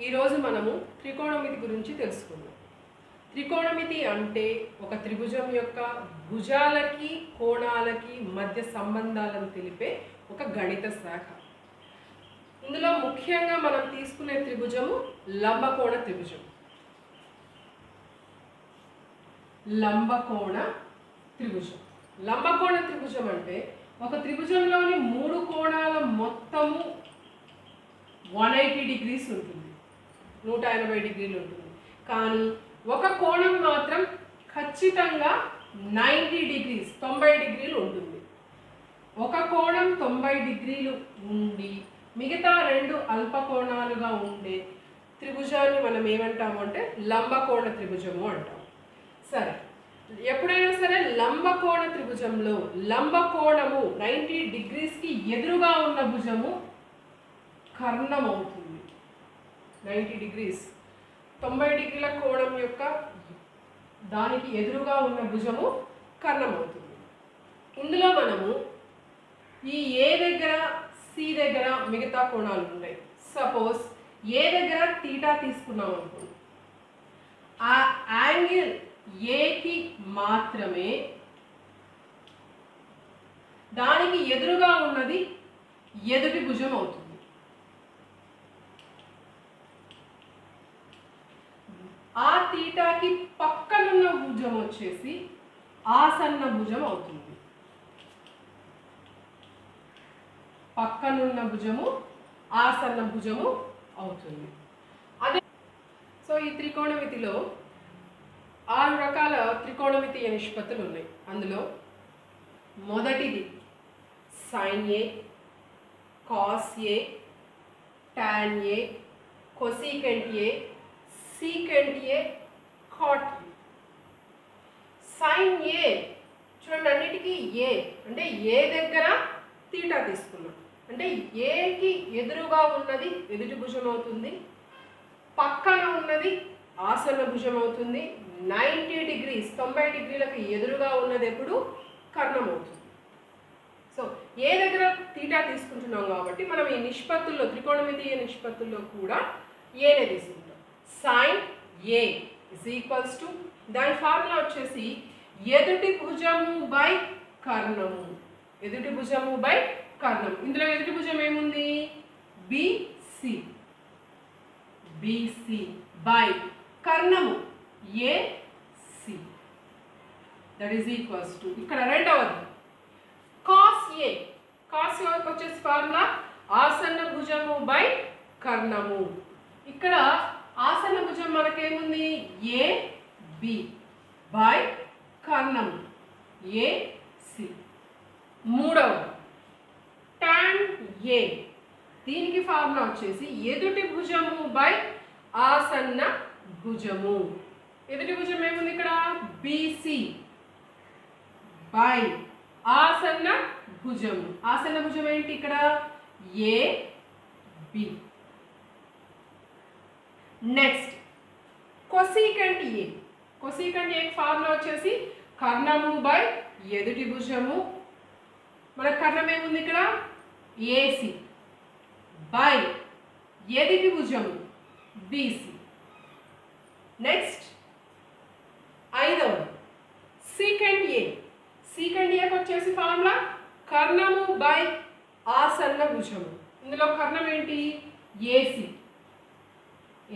ఈరోజు మనము త్రికోణమితి గురించి తెలుసుకుందాం. త్రికోణమితి అంటే ఒక త్రిభుజం యొక్క భుజాలకి కోణాలకి మధ్య సంబంధాలను తెలిపే ఒక గణిత శాఖ. ఇందులో ముఖ్యంగా మనం తీసుకునే త్రిభుజము లంబకోణ త్రిభుజం. లంబకోణ త్రిభుజం లంబకోణ త్రిభుజం అంటే ఒక త్రిభుజంలోని మూడు కోణాల మొత్తము 180 డిగ్రీస్ ఉంటుంది, 180 డిగ్రీలు ఉంటుంది. కానీ ఒక కోణం మాత్రం ఖచ్చితంగా 90 డిగ్రీస్ 90 డిగ్రీలు ఉంటుంది. ఒక కోణం 90 డిగ్రీలు ఉండి మిగతా రెండు అల్పకోణాలుగా ఉండే త్రిభుజాన్ని మనం ఏమంటాము అంటే లంబకోణ త్రిభుజము అంటాం. సరే, ఎప్పుడైనా సరే లంబకోణ త్రిభుజంలో లంబకోణము 90 డిగ్రీస్కి ఎదురుగా ఉన్న భుజము కర్ణం అవుతుంది. 90 డిగ్రీస్ 90 డిగ్రీల కోణం యొక్క దానికి ఎదురుగా ఉన్న భుజము కర్ణం అవుతుంది. ఇందులో మనము ఈ ఏ దగ్గర సి దగ్గర మిగతా కోణాలు ఉన్నాయి. సపోజ్ ఏ దగ్గర తీటా తీసుకున్నాం అనుకోండి, ఆ యాంగిల్ ఏకి మాత్రమే దానికి ఎదురుగా ఉన్నది ఎదుటి భుజం అవుతుంది. ఆ తీటాకి పక్కనున్న భుజం వచ్చేసి ఆసన్న భుజం అవుతుంది. పక్కనున్న భుజము ఆసన్న భుజము అవుతుంది. అదే సో ఈ త్రికోణమితిలో 6 రకాల త్రికోణమితీయ నిష్పత్తులు ఉన్నాయి. అందులో మొదటిది sine A, cos A, tan A, cosecant A, secant A, cot A. Sine A చూడండి, అన్నిటికీ ఏ అంటే ఏ దగ్గర తీటా తీసుకున్నాం అంటే ఏకి ఎదురుగా ఉన్నది ఎదుటి భుజం అవుతుంది, పక్కన ఉన్నది ఆసన్న భుజం అవుతుంది. 90 డిగ్రీస్ 90 డిగ్రీలకు ఎదురుగా ఉన్నది ఎప్పుడు కర్ణం అవుతుంది. సో ఏ దగ్గర తీటా తీసుకుంటున్నాం కాబట్టి మనం ఈ నిష్పత్తుల్లో త్రికోణమితీయ నిష్పత్తుల్లో కూడా ఏనే తీసుకుంటాం. Sine A is equals to దాని ఫార్ములా వచ్చేసి ఎదుటి భుజము బై కర్ణము. ఎదుటి భుజము బై కర్ణం. ఇందులో ఎదుటి భుజం ఏముంది? బిసి. బిసి బై కర్ణము AC. That is equals to ఇక్కడ రెండవది కాస్ ఏ. కాస్ ఏకి వచ్చేసి ఫార్ములా ఆసన్న భుజము బై కర్ణము. ఇక్కడ ఆసన్న భుజం మనకేముంది? ఏ బి బై కర్ణము ఏసి. మూడవది టాన్ ఏ. దీనికి ఫార్ములా వచ్చేసి ఎదుటి భుజము బై ఆసన్న భుజము. ఎదుటి భుజం ఏముంది ఇక్కడ? బిసి బై ఆసన్న భుజము. ఆసన్న భుజం ఏంటి ఇక్కడ? A B. Next cosecant A. Cosecant A formula వచ్చేసి కర్ణము బై ఎదుటి భుజము. మన కర్ణం ఏముంది ఇక్కడ? ఏసి బై ఎదుటి భుజము బిసి. నెక్స్ట్ ఐదవది సీకెంట్ ఏ. సీకెంట్ ఏకి వచ్చేసి ఫార్ములా కర్ణము బై ఆసన్న భుజము. ఇందులో కర్ణం ఏంటి? ఏసి.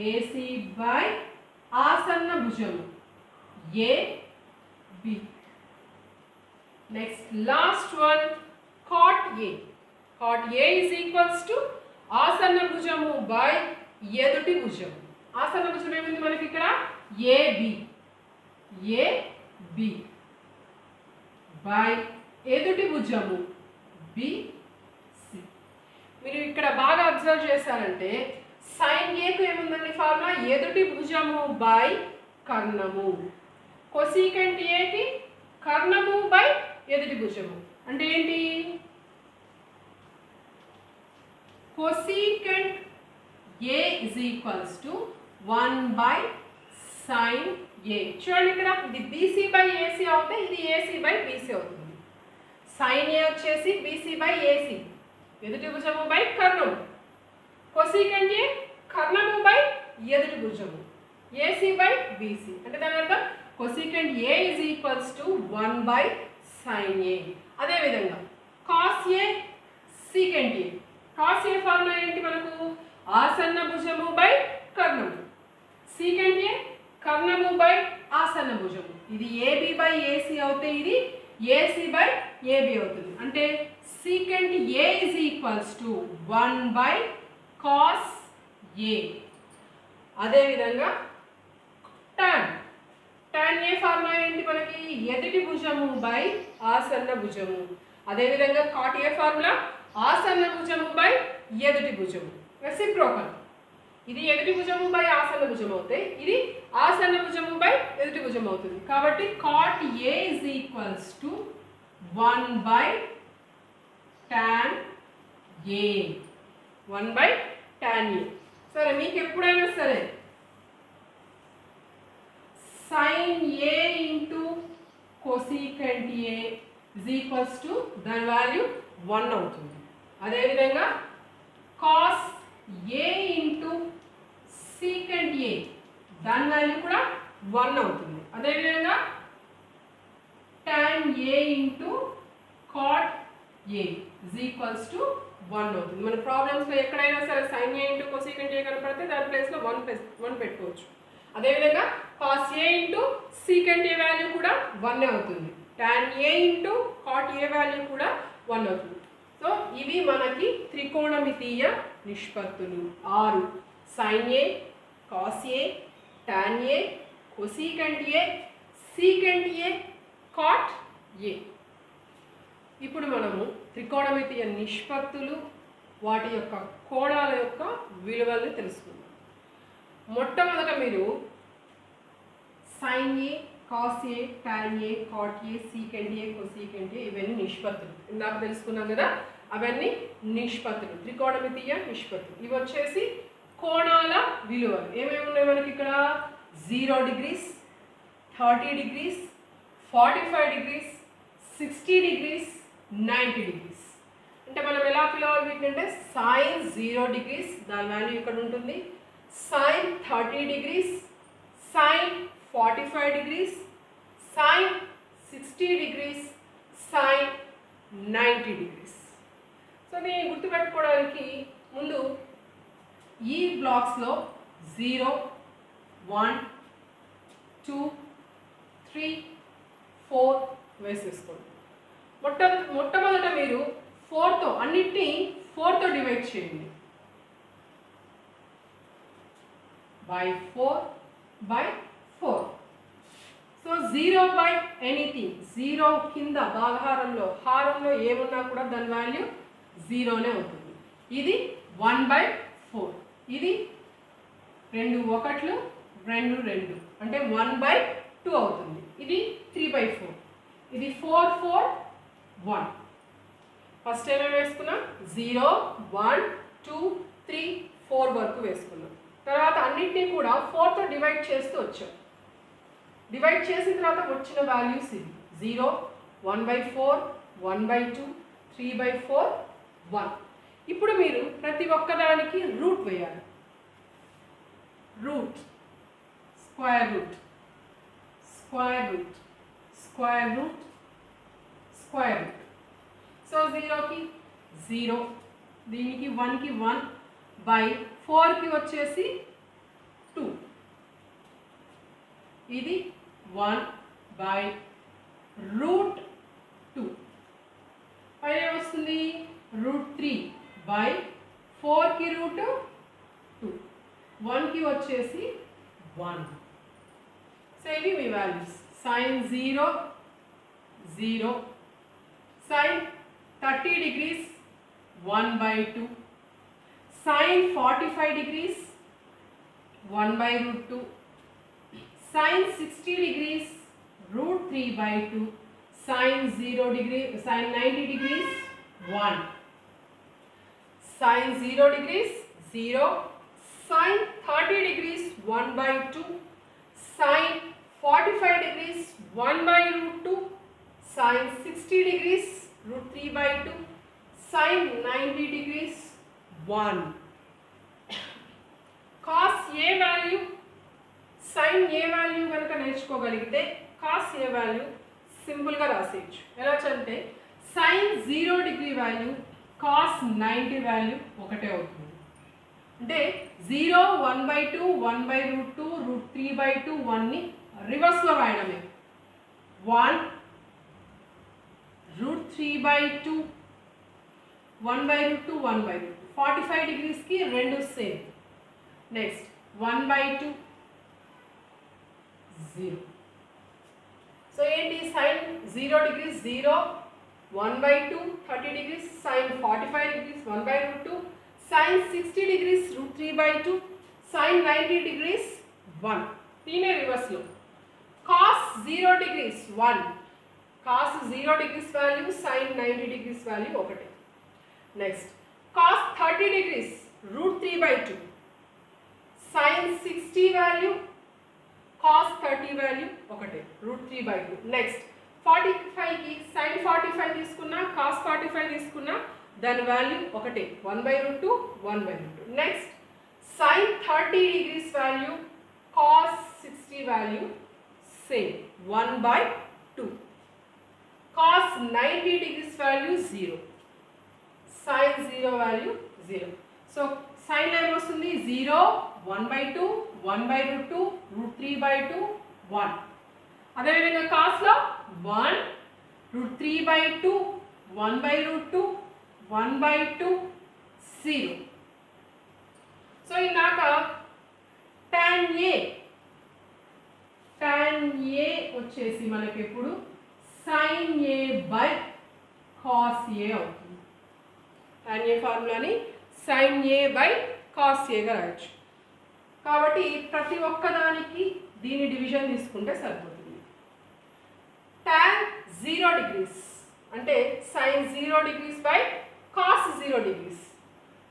ఏసి బై ఆసన్న భుజము A B. Next last one cot A. Cot A is equals to ఆసన్న భుజము బై ఎదుటి భుజము. ఆసన్న భుజం ఏమింది మనకి ఇక్కడ? ఏబి. ఏబి బై ఎదుటి భుజము బిసి. మీరు ఇక్కడ బాగా అబ్జర్వ్ చేశారంటే సైన్ ఏకు ఏముందండి ఫార్ములా? ఎదుటి భుజము బై కర్ణము. కొసీకెంట్ ఏకి కర్ణము బై ఎదుటి భుజము అంటే ఏంటి? Cosecant A is equals to 1 by sine A. చూడండి ఇక్కడ ఇది బీసీ బై ఏసీ అవుతే ఇది ఏసీ బై బీసీ అవుతుంది. సైన్ ఏ వచ్చేసి బీసీ బై ఏసీ, ఎదుటి భుజము బై కర్ణము. కొసీకెంట్ ఏ కర్ణము బై ఎదుటి భుజము ఏసీ బై బీసీ అంటే దాని అర్థం cosecant A is equals to 1 by sine A. అదేవిధంగా cos A secant A. Cos A formula ఏంటి మనకు ఆసన్న భుజము బై కర్ణము, సీకెంట్ ఏ కర్ణము బై ఆసన్న భుజము. ఇది ఏబి బై ఏసీ అవుతే ఇది ఏసీ బై ఏబి అవుతుంది. అంటే secant A is equals to 1 by cos A. అదేవిధంగా tan ఏ ఫార్ములా ఏంటి మనకి ఎదుటి భుజము బై ఆసన్న భుజము. అదేవిధంగా కాట్ ఏ ఫార్ములా ఆసన్న భుజము బై ఎదుటి భుజము. రెసిప్రోకల్ ఇది ఎదుటి భుజము బై ఆసన్న భుజం అవుతాయి, ఇది ఆసన్న భుజము బై ఎదుటి భుజం అవుతుంది. కాబట్టి cot A is equals to 1 by tan A. 1 by tan A. సరే మీకు ఎప్పుడైనా సరే sin A into cosecant A is equals to దాని వాల్యూ 1 అవుతుంది. అదేవిధంగా cos A into secant A దాని వాల్యూ కూడా 1 అవుతుంది. అదేవిధంగా tan A into cot A is equals to 1 అవుతుంది. మన ప్రాబ్లమ్స్లో ఎక్కడైనా సరే sin A into cosecant A కనపడితే దాని ప్లేస్లో 1 పెట్టుకోవచ్చు. అదేవిధంగా cos A into secant A value కూడా 1 అవుతుంది. tan A into cot A value కూడా 1 అవుతుంది. సో ఇవి మనకి త్రికోణమితీయ నిష్పత్తులు 6. sin A, cos A, tan A, cosecant A, secant A, cot A. ఇప్పుడు మనము త్రికోణమితీయ నిష్పత్తులు వాటి యొక్క కోణాల యొక్క విలువలను తెలుసుకుందాం. మొట్టమొదట మీరు sin A, cos A, tan A, cot A, secant A, cosecant A ఇవన్నీ నిష్పత్తులు. ఇందాక తెలుసుకున్నాం కదా, అవన్నీ నిష్పత్తులు, త్రికోణమితీయ నిష్పత్తులు. ఇవి వచ్చేసి కోణాల విలువలు. ఏమేమి ఉన్నాయి మనకి ఇక్కడ 0 degrees, 30 degrees, 45 degrees, 60 degrees, 90 degrees. అంటే మనం ఎలా పిలవాలి వీటిని అంటే sin 0 degrees దాని వాల్యూ ఇక్కడ ఉంటుంది, sin 30 degrees, sin 45 degrees, sin 60 degrees, sin 90 degrees. So దీన్ని గుర్తుపెట్టుకోవడానికి ముందు ఈ బ్లాక్స్లో 0, 1, 2, 3, 4 వేసేసుకోండి. మొట్టమొదట మీరు 4తో అన్నిటినీ 4తో డివైడ్ చేయండి. by 4 by 4. So 0 by anything, 0 కింద భాగహారంలో హారంలో ఏమున్నా కూడా దాని వాల్యూ 0నే అవుతుంది. ఇది 1 by 4, ఇది 2 1 2 2 అంటే 1 by 2 అవుతుంది. ఇది 3 by 4, ఇది 4 4 1. ఫస్ట్ ఏమేమి వేసుకున్నాం 0 1 2 3 4 వరకు వేసుకున్నాం. తర్వాత అన్నింటినీ కూడా 4తో డివైడ్ చేస్తూ వచ్చాం. డివైడ్ చేసిన తర్వాత వచ్చిన వాల్యూస్ ఇది 0 1 by 4 1 by 2 3 by 4 1. ఇప్పుడు మీరు ప్రతి ఒక్కదానికి రూట్ వేయాలి. Root, square root, square root, square root, square root. So 0కి 0, దీనికి 1కి 1 బై 4కి వచ్చేసి 2, ఇది 1 బై రూట్ 2. పైన వస్తుంది రూట్ 3 బై 4కి రూట్ 2, 1కి వచ్చేసి 1. సో ఇవి మీ values. sin 0 0, sin 30 degrees 1 by 2, sin 45 degrees 1 by root 2, sin 60 degrees root 3 by 2, sin 90 degrees 1, sin 0 degrees 0, sin 30 degrees 1 by 2, sin 45 degrees 1 by root 2, sin 60 degrees root 3 by 2, sin 90 degrees 1. cos A value A value కనుక నేర్చుకోగలిగితే cos A value సింపుల్గా రాసేయచ్చు. ఎలా అంటే sine 0 degree value cos 90 value ఒకటే అవుతుంది. అంటే 0 1/2 1/√2 √3/2 1ని రివర్స్లో రాయడమే. 1 √3/2 1/√2 1/2 45 డిగ్రీస్కి రెండు సేమ్. నెక్స్ట్ 1/2 0. సో ఏంటి sine 0 degrees 0 1/2 30 degrees sine 45 degrees 1/√2 sine 60 degrees √3/2 sine 90 degrees 1. దీనే రివర్స్లో cos 0 degrees 1 cos 0 degrees value sine 90 degrees value ఒకటే. Next cos 30 degrees √3/2 sine 60 value cos 30 value ఒకటే √3/2. నెక్స్ట్ 45కి సైన్ 45 తీసుకున్నా కాస్ 45 తీసుకున్నా దాని వాల్యూ ఒకటే 1/√2 1/√2. Next sine 30 degrees value cos 60 value same 1/2. Cos 90 degrees value 0 sine 0 value 0. So sine ఏమొస్తుంది 0 1/2 1/√2 √3/2 1. అదేవిధంగా కాస్లో 1 √3/2 1/√2 1/2 0. So ఇందాక tan A వచ్చేసి మనకి ఎప్పుడు sin A by cos A అవుతుంది. tan A ఫార్ములాని sin A by cos A గా రాయొచ్చు. కాబట్టి ప్రతి ఒక్కదానికి దీని డివిజన్ తీసుకుంటే సరిపోతుంది. tan 0 డిగ్రీస్ అంటే sin 0 degrees by cos 0 degrees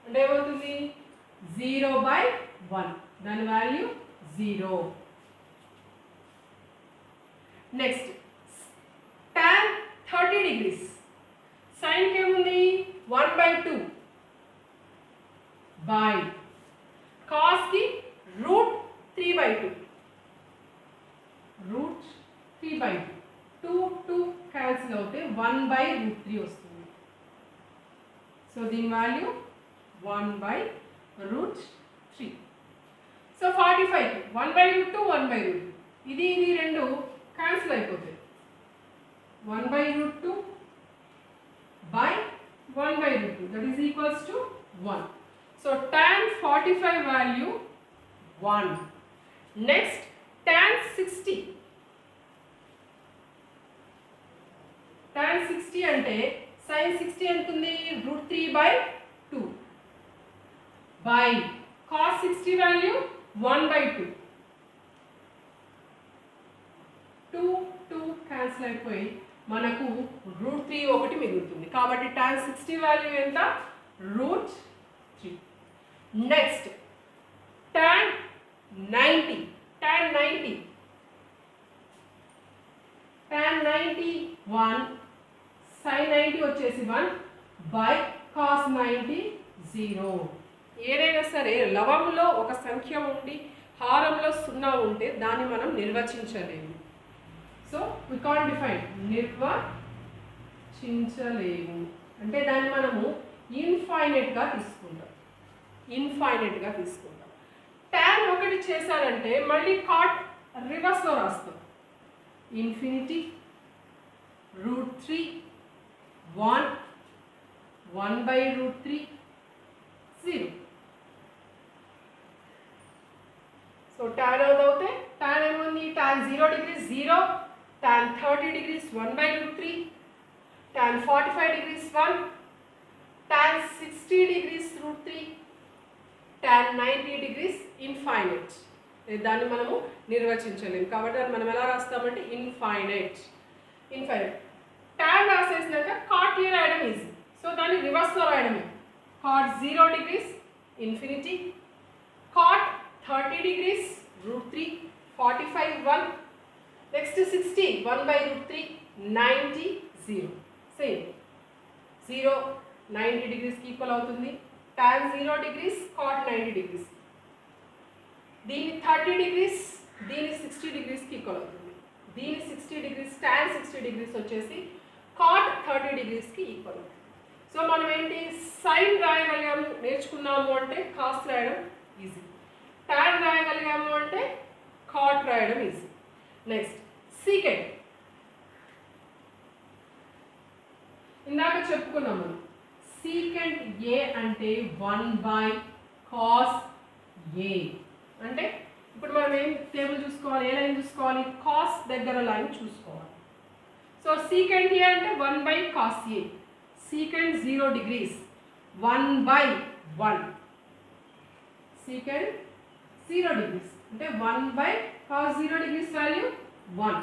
అంటే ఏమవుతుంది 0/1 దాని వాల్యూ 0. నెక్స్ట్ tan 30 డిగ్రీస్ సైన్కి ఏముంది 1/2 బై కాస్కి √3/2 2 క్యాన్సిల్ అవుతే 1/√3 వస్తుంది. సో దీని వాల్యూ 1/√3. సో 45కి 1/√2 1/√2 ఇది రెండు క్యాన్సిల్ అయిపోతాయి 1/√2 by 1/√2 that is equals to 1. So tan 45 value 1. Next tan 60 అంటే sin 60 ఎంత ఉంది √3/2 బై cos 60 వాల్యూ 1/2 2 క్యాన్సిల్ అయిపోయి మనకు √3 ఒకటి మిగులుతుంది. కాబట్టి tan 60 వాల్యూ ఎంత √3. నెక్స్ట్ tan 90 1 sin 90 వచ్చేసి 1 బై cos 90 0. ఏదైనా సరే లవంలో ఒక సంఖ్య ఉండి హారంలో 0 ఉంటే దాన్ని మనం నిర్వచించలేము. సో వి కాంట్ డిఫైన్ నిర్వచించలేము అంటే దాన్ని మనము ఇన్ఫైనైట్గా తీసుకుంటాం. tan ఒకటి చేశారంటే మళ్ళీ కాట్ రివర్స్లో రాస్తాం. ఇన్ఫినిటీ √3 1 1/√3 0. సో tan అవుతే tan ఏముంది tan 0 degrees 0 tan 30 degrees 1/√3 tan 45 degrees 1 tan 60 degrees √3 tan 90 degrees infinite. దాన్ని మనము నిర్వచించలేము కాబట్టి దాన్ని మనం ఎలా రాస్తామంటే ఇన్ఫైనైట్. tan రాసేసినాక cot A రాయడం ఈజీ. సో దాన్ని రివర్స్లో రాయడమే cot 0 degrees infinity cot 30 degrees √3 45 1 next 60 1/√3 90 0. Same 0 90 డిగ్రీస్కి equal అవుతుంది. tan 0 డిగ్రీస్ cot 90 డిగ్రీస్ దీన్ని 30 డిగ్రీస్ దీని 60 డిగ్రీస్కి ఈక్వల్ అవుతుంది. దీని 60 డిగ్రీస్ tan 60 డిగ్రీస్ వచ్చేసి cot 30 డిగ్రీస్కి ఈక్వల్ అవుతుంది. సో మనం ఏంటి సైన్ రాయగలిగాము నేర్చుకున్నాము అంటే కాస్ రాయడం ఈజీ, tan రాయగలిగాము అంటే cot రాయడం ఈజీ. నెక్స్ట్ సీకెంట్, ఇందాక చెప్పుకున్నాము సీకెంట్ ఏ అంటే 1/cos A. అంటే ఇప్పుడు మనం ఏం టేబుల్ చూసుకోవాలి, ఏ లైన్ చూసుకోవాలి, కాస్ దగ్గర లైన్ చూసుకోవాలి. సో సీకెంట్ ఏ అంటే 1/cos A, secant 0 degrees 1/1, secant 0 degrees అంటే 1/cos 0 డిగ్రీస్ వాల్యూ 1,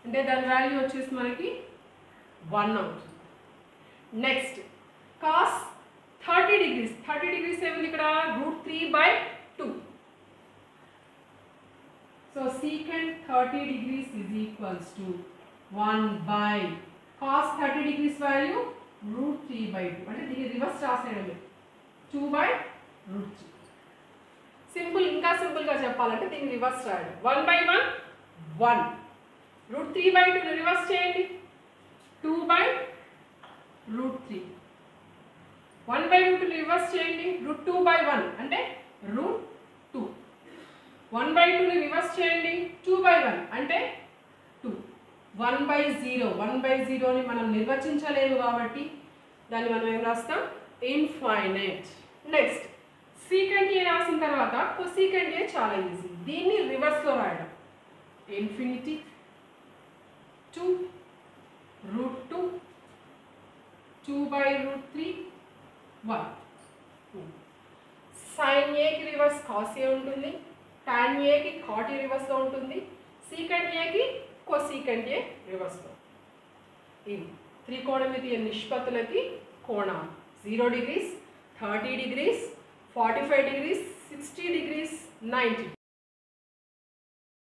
అంటే దాని వాల్యూ వచ్చేసి మనకి 1 అవుతుంది. నెక్స్ట్ కాస్ 30 డిగ్రీస్, 30 డిగ్రీస్ ఏముంది ఇక్కడ √3/2. So secant 30 degrees is equals to 1/cos 30 degrees value √3/2, అంటే దీన్ని రివర్స్ రాసేయడమే 2/√3. సింపుల్, ఇంకా సింపుల్గా చెప్పాలంటే దీన్ని రివర్స్ రాయడం 1/1 1, √3/2 రివర్స్ చేయండి 2/√3, 1/2 రివర్స్ చేయండి √2/1 అంటే √2, 1/2 రివర్స్ చేయండి 2/1 అంటే 2, 1/0, 1/0ని మనం నిర్వచించలేము కాబట్టి దాన్ని మనం ఏం రాస్తాం ఇన్ఫైనైట్. నెక్స్ట్ సీకెంట్ ఏ రాసిన తర్వాత కొసీకెంట్ ఏ చాలా ఈజీ, దీన్ని రివర్స్లో రాయడం ఇన్ఫినిటీ 2 √2 2/√3 1. సైన్ ఏకి రివర్స్ కాస్ ఏ ఉంటుంది, tan ఏకి కాట్ ఏ రివర్స్లో ఉంటుంది, సీకెంట్ ఏకి కొసీకెంట్ ఏ రివర్స్లో. ఇది త్రికోణమితీయ నిష్పత్తులకి కోణాలు 0 డిగ్రీస్ 30 డిగ్రీస్ 45 డిగ్రీస్ 60 డిగ్రీస్ 90.